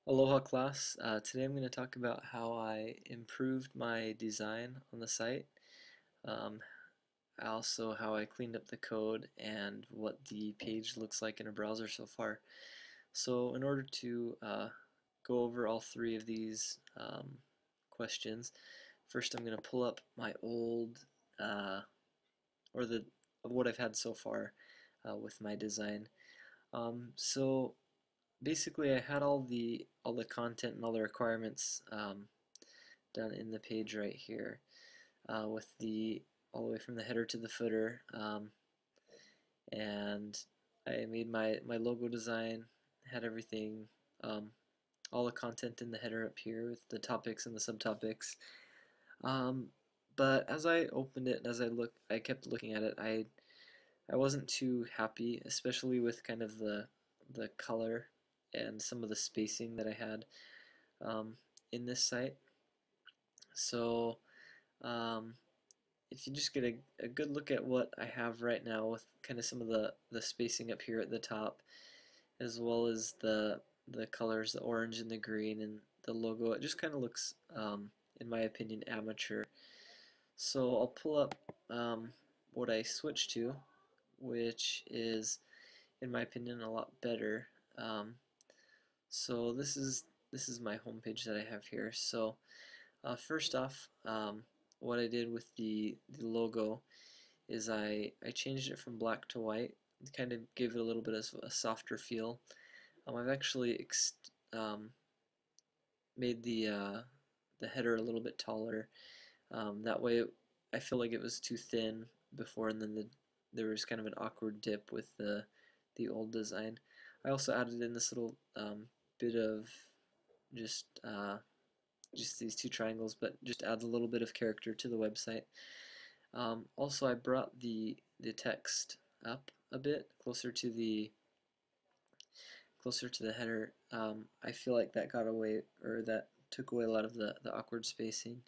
Aloha class. Today I'm going to talk about how I improved my design on the site, um, also how I cleaned up the code and what the page looks like in a browser so far. So in order to go over all three of these questions, first I'm going to pull up my old or the of what I've had so far with my design. So basically I had all the content and all the requirements done in the page right here with the all the way from the header to the footer, and I made my logo design, had everything, um, all the content in the header up here with the topics and the subtopics. Um, but as I opened it and as I kept looking at it, I wasn't too happy, especially with kind of the color and some of the spacing that I had um, in this site. So um, if you just get a good look at what I have right now with kind of some of the spacing up here at the top, as well as the colors, the orange and the green and the logo, it just kind of looks, in my opinion, amateur. So I'll pull up what I switched to, which is, in my opinion, a lot better. Um, so this is my homepage that I have here. So first off, what I did with the logo is I changed it from black to white, kind of gave it a little bit of a softer feel. I've actually um, made the header a little bit taller. That way, I feel like it was too thin before, and then there was kind of an awkward dip with the old design. I also added in this little bit of just just these two triangles, but just adds a little bit of character to the website. Also, I brought the text up a bit closer to the header. I feel like that got away, or that took away a lot of the awkward spacing.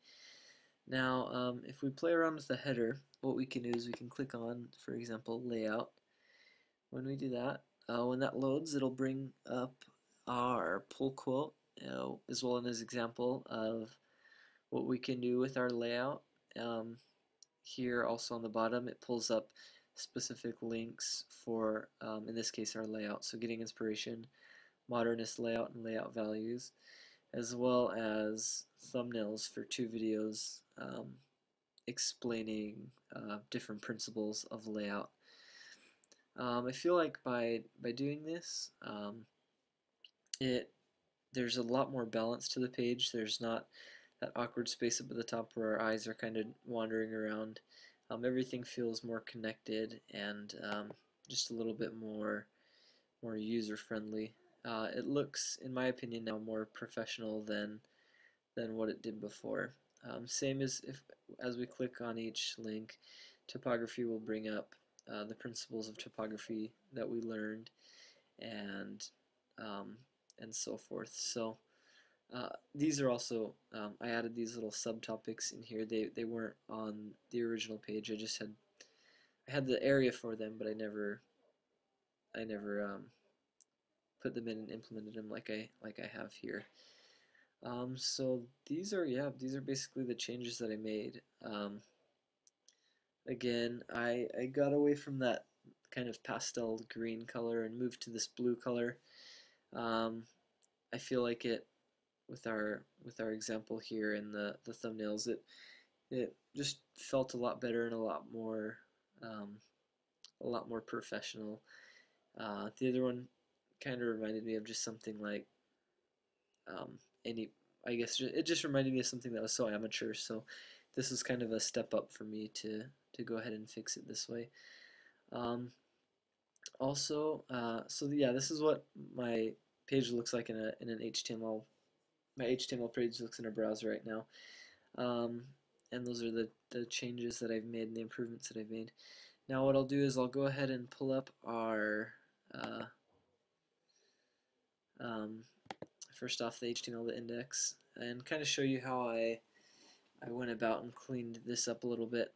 Now, if we play around with the header, what we can do is we can click on, for example, layout. When we do that, when that loads, it'll bring up our pull quote, as well as an example of what we can do with our layout. Um, Here also on the bottom it pulls up specific links for, in this case, our layout. So getting inspiration, modernist layout and layout values, as well as thumbnails for two videos explaining different principles of layout. I feel like by doing this, it there's a lot more balance to the page. There's not that awkward space up at the top where our eyes are kind of wandering around. Everything feels more connected and just a little bit more user friendly. It looks, in my opinion, now more professional than what it did before. Same as as we click on each link, typography will bring up the principles of typography that we learned and um, and so forth. So these are also, I added these little subtopics in here. They weren't on the original page. I had the area for them, but I never put them in and implemented them like I have here. So these are basically the changes that I made. Again, I got away from that kind of pastel green color and moved to this blue color. Um, I feel like it with our example here in the thumbnails, it just felt a lot better and um, a lot more professional. The other one kind of reminded me of just something like any. I guess it just reminded me of something that was so amateur. So this is kind of a step up for me to go ahead and fix it this way. Um, Also, so yeah, this is what my page looks like in an HTML. My HTML page looks in a browser right now. Um, and those are the changes that I've made and the improvements that I've made. Now what I'll do is I'll go ahead and pull up our, uh, um, first off the HTML, the index, and kind of show you how I went about and cleaned this up a little bit.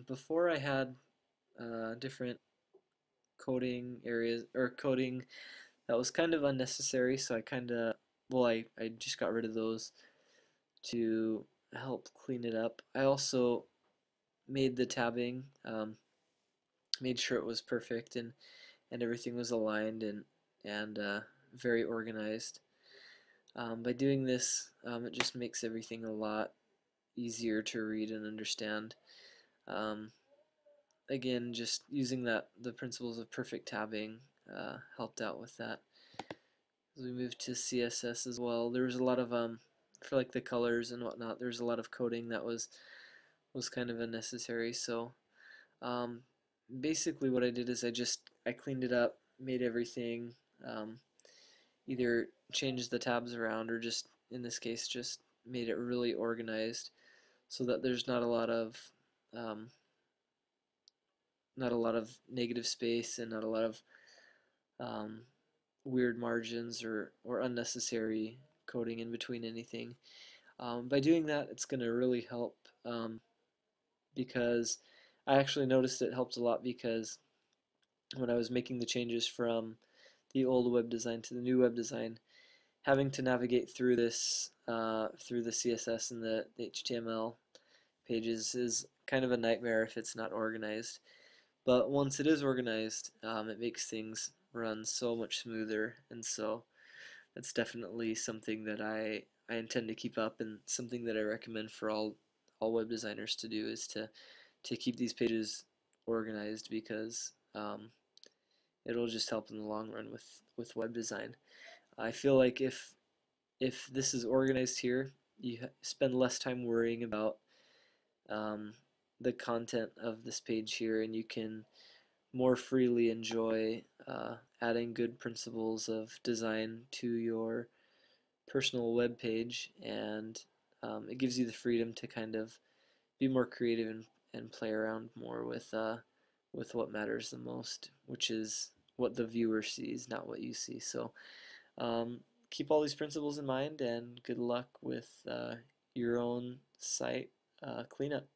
Before I had different coding areas, or coding that was kind of unnecessary, so I kind of well, I just got rid of those to help clean it up. I also made the tabbing, made sure it was perfect and everything was aligned and very organized. By doing this, it just makes everything a lot easier to read and understand. Um, Again, just using the principles of perfect tabbing helped out with that. As we move to CSS as well, there was a lot of for like the colors and whatnot. There was a lot of coding that was kind of unnecessary. So um, basically, what I did is I cleaned it up, made everything um, either changed the tabs around or just in this case just made it really organized so that there's um, not a lot of negative space and not a lot of um, weird margins or unnecessary coding in between anything. By doing that, it's going to really help because I actually noticed it helped a lot because when I was making the changes from the old web design to the new web design, having to navigate through this through the CSS and the HTML pages is kind of a nightmare if it's not organized. But once it is organized, it makes things run so much smoother, and so that's definitely something that I intend to keep up, and something that I recommend for all web designers to do is to keep these pages organized because it'll just help in the long run with web design. I feel like if this is organized here, you spend less time worrying about um, the content of this page here, and you can more freely enjoy adding good principles of design to your personal web page, and it gives you the freedom to kind of be more creative and play around more with what matters the most, which is what the viewer sees, not what you see. So um, keep all these principles in mind, and good luck with your own site cleanup.